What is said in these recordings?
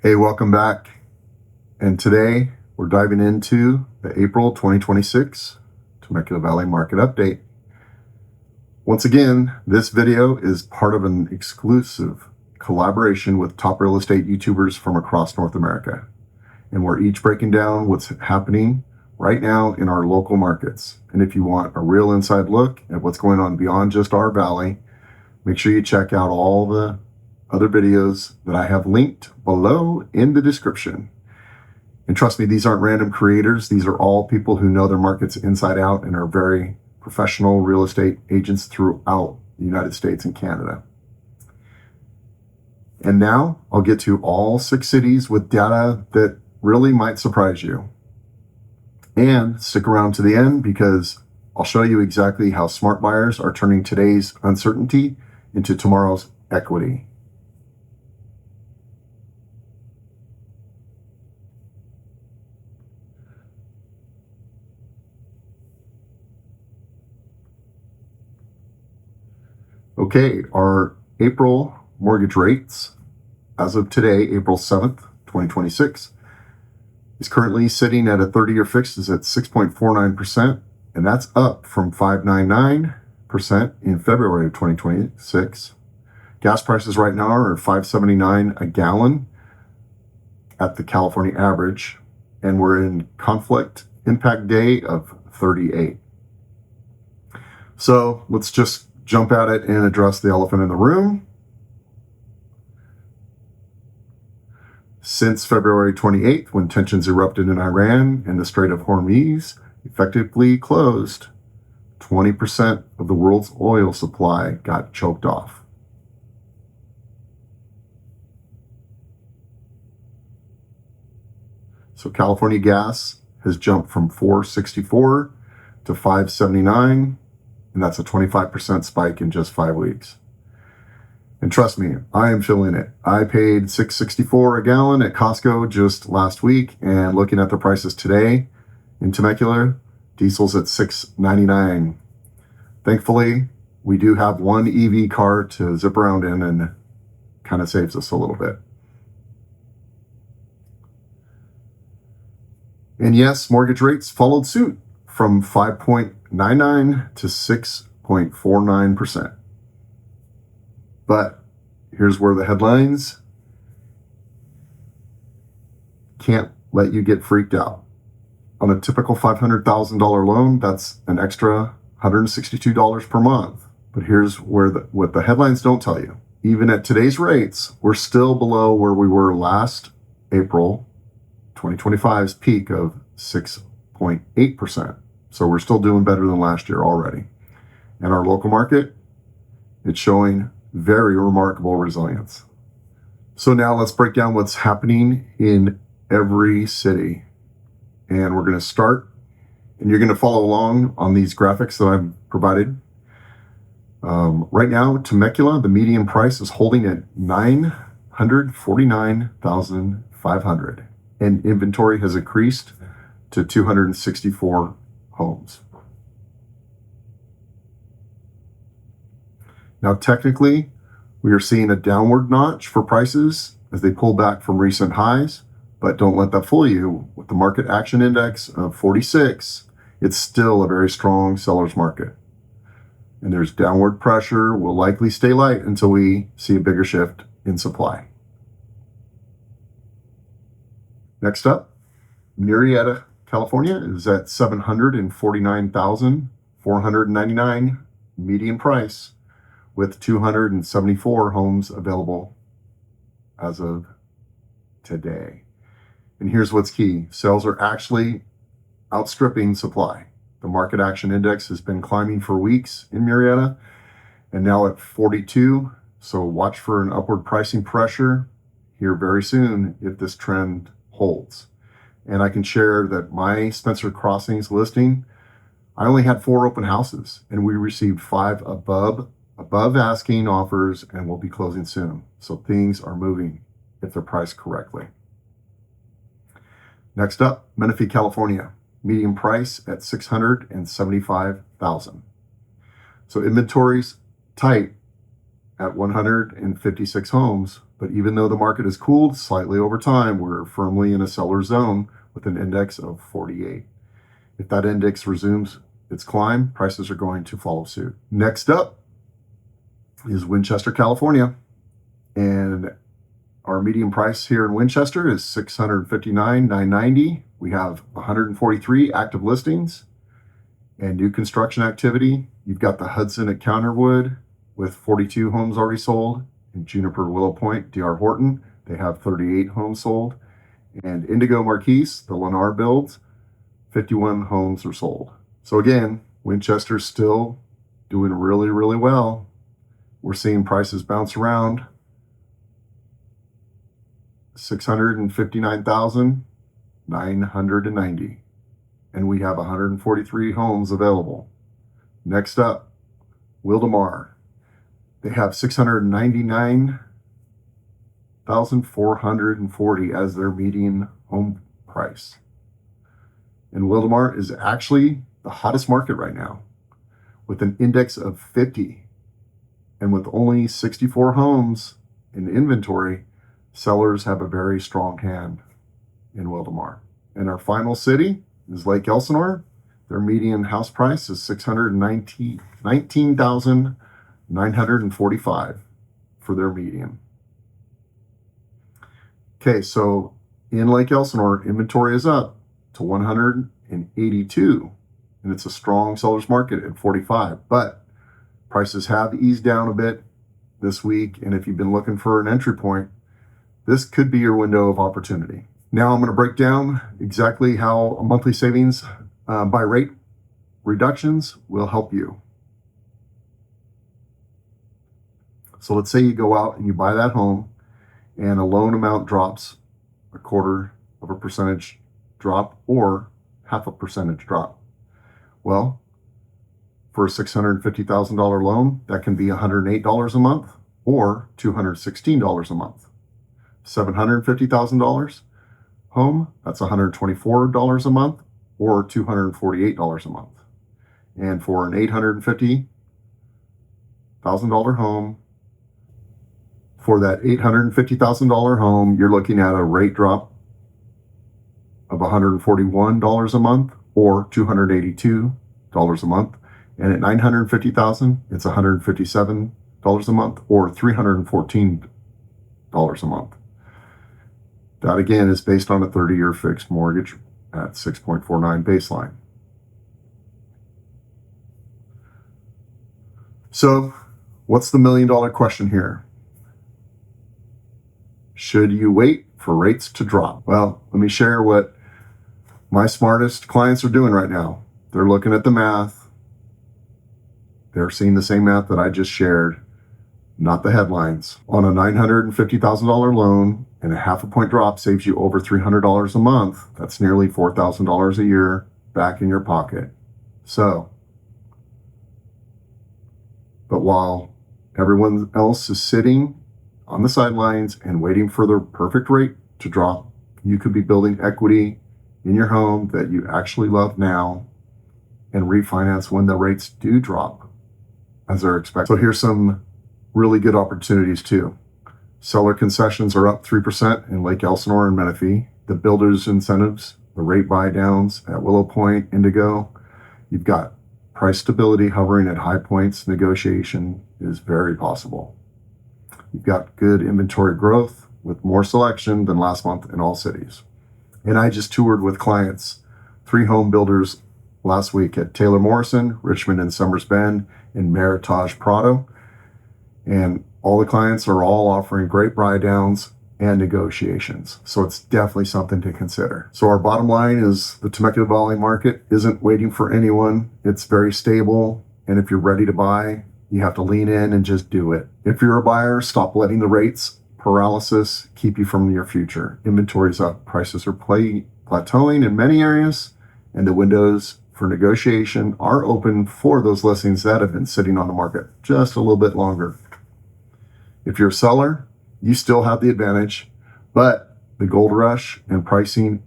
Hey, welcome back. And today we're diving into the April 2026 Temecula Valley Market Update. Once again, this video is part of an exclusive collaboration with top real estate YouTubers from across North America. And we're each breaking down what's happening right now in our local markets. And if you want a real inside look at what's going on beyond just our valley, make sure you check out all the other videos that I have linked below in the description. And trust me, these aren't random creators. These are all people who know their markets inside out and are very professional real estate agents throughout the United States and Canada. And now I'll get to all 6 cities with data that really might surprise you. And stick around to the end because I'll show you exactly how smart buyers are turning today's uncertainty into tomorrow's equity. Okay, our April mortgage rates as of today, April 7th, 2026, is currently sitting at a 30-year fixed is at 6.49%, and that's up from 5.99% in February of 2026. Gas prices right now are $5.79 a gallon at the California average, and we're in conflict impact day of 38. So let's just jump at it and address the elephant in the room. Since February 28th, when tensions erupted in Iran and the Strait of Hormuz effectively closed, 20% of the world's oil supply got choked off. So California gas has jumped from $4.64 to $5.79. And that's a 25% spike in just 5 weeks. And trust me, I am feeling it. I paid $6.64 a gallon at Costco just last week, and looking at the prices today in Temecula, diesel's at $6.99. Thankfully, we do have one EV car to zip around in and kind of saves us a little bit. And yes, mortgage rates followed suit from 5.99 to 6.49%. But here's where the headlines can't let you get freaked out. On a typical $500,000 loan, that's an extra $162 per month. But here's where what the headlines don't tell you. Even at today's rates, we're still below where we were last April 2025's peak of 6.8%. So we're still doing better than last year already. And our local market, it's showing very remarkable resilience. So now let's break down what's happening in every city. And we're going to start, and you're going to follow along on these graphics that I've provided. Right now, Temecula, the median price is holding at $949,500. And inventory has increased to 264 homes. Now, technically, we are seeing a downward notch for prices as they pull back from recent highs, but don't let that fool you. With the market action index of 46, it's still a very strong seller's market. And there's downward pressure will likely stay light until we see a bigger shift in supply. Next up, Murrieta, California is at $749,499 median price with 274 homes available as of today. And here's what's key. Sales are actually outstripping supply. The market action index has been climbing for weeks in Murrieta and now at 42. So watch for an upward pricing pressure here very soon if this trend holds. And I can share that my Spencer Crossings listing, I only had 4 open houses and we received 5 above asking offers and we'll be closing soon. So things are moving if they're priced correctly. Next up, Menifee, California, median price at $675,000. So inventory's tight at 156 homes. But even though the market has cooled slightly over time, we're firmly in a seller zone with an index of 48. If that index resumes its climb, prices are going to follow suit. Next up is Winchester, California. And our median price here in Winchester is $659,990. We have 143 active listings and new construction activity. You've got the Hudson at Counterwood with 42 homes already sold. In Juniper Willow Point, D.R. Horton, they have 38 homes sold. And Indigo Marquise, the Lennar builds, 51 homes are sold. So again, Winchester's still doing really, really well. We're seeing prices bounce around $659,990. And we have 143 homes available. Next up, Wildomar. They have 699,440 as their median home price. And Wildomar is actually the hottest market right now with an index of 50. And with only 64 homes in inventory, sellers have a very strong hand in Wildomar. And our final city is Lake Elsinore. Their median house price is $619,945 for their median. Okay, so in Lake Elsinore, inventory is up to 182, and it's a strong seller's market at 45. But prices have eased down a bit this week, and if you've been looking for an entry point, this could be your window of opportunity. Now I'm going to break down exactly how a monthly savings by rate reductions will help you. So let's say you go out and you buy that home and a loan amount drops 0.25% drop or 0.5% drop. Well, for a $650,000 loan, that can be $108 a month or $216 a month. $750,000 home, that's $124 a month or $248 a month. And for an $850,000 home, for that $850,000 home, you're looking at a rate drop of $141 a month or $282 a month. And at $950,000, it's $157 a month or $314 a month. That again is based on a 30-year fixed mortgage at 6.49 baseline. So what's the million-dollar question here? Should you wait for rates to drop? Well, let me share what my smartest clients are doing right now. They're looking at the math. They're seeing the same math that I just shared, not the headlines. On a $950,000 loan and a 0.5 point drop saves you over $300 a month. That's nearly $4,000 a year back in your pocket. But while everyone else is sitting on the sidelines and waiting for the perfect rate to drop, you could be building equity in your home that you actually love now and refinance when the rates do drop as they're expected. So here's some really good opportunities too. Seller concessions are up 3% in Lake Elsinore and Menifee. The builder's incentives, the rate buy downs at Willow Point, Indigo. You've got price stability hovering at high points. Negotiation is very possible. You've got good inventory growth with more selection than last month in all cities. And I just toured with clients, 3 home builders last week at Taylor Morrison, Richmond and Summers Bend, and Meritage Prado. And all the clients are all offering great buy downs and negotiations. So it's definitely something to consider. So our bottom line is the Temecula Valley market isn't waiting for anyone. It's very stable. And if you're ready to buy, you have to lean in and just do it. If you're a buyer, stop letting the rates paralysis keep you from your future. Inventory's up, prices are plateauing in many areas, and the windows for negotiation are open for those listings that have been sitting on the market just a little bit longer. If you're a seller, you still have the advantage, but the gold rush and pricing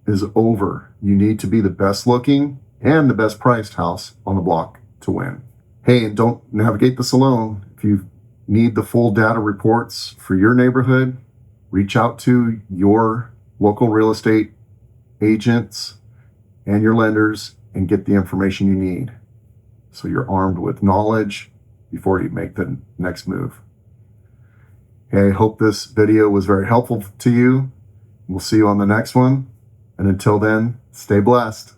is over. You need to be the best looking and the best priced house on the block to win. Hey, and don't navigate this alone. If you need the full data reports for your neighborhood, reach out to your local real estate agents and your lenders and get the information you need, so you're armed with knowledge before you make the next move. Hey, I hope this video was very helpful to you. We'll see you on the next one. And until then, stay blessed.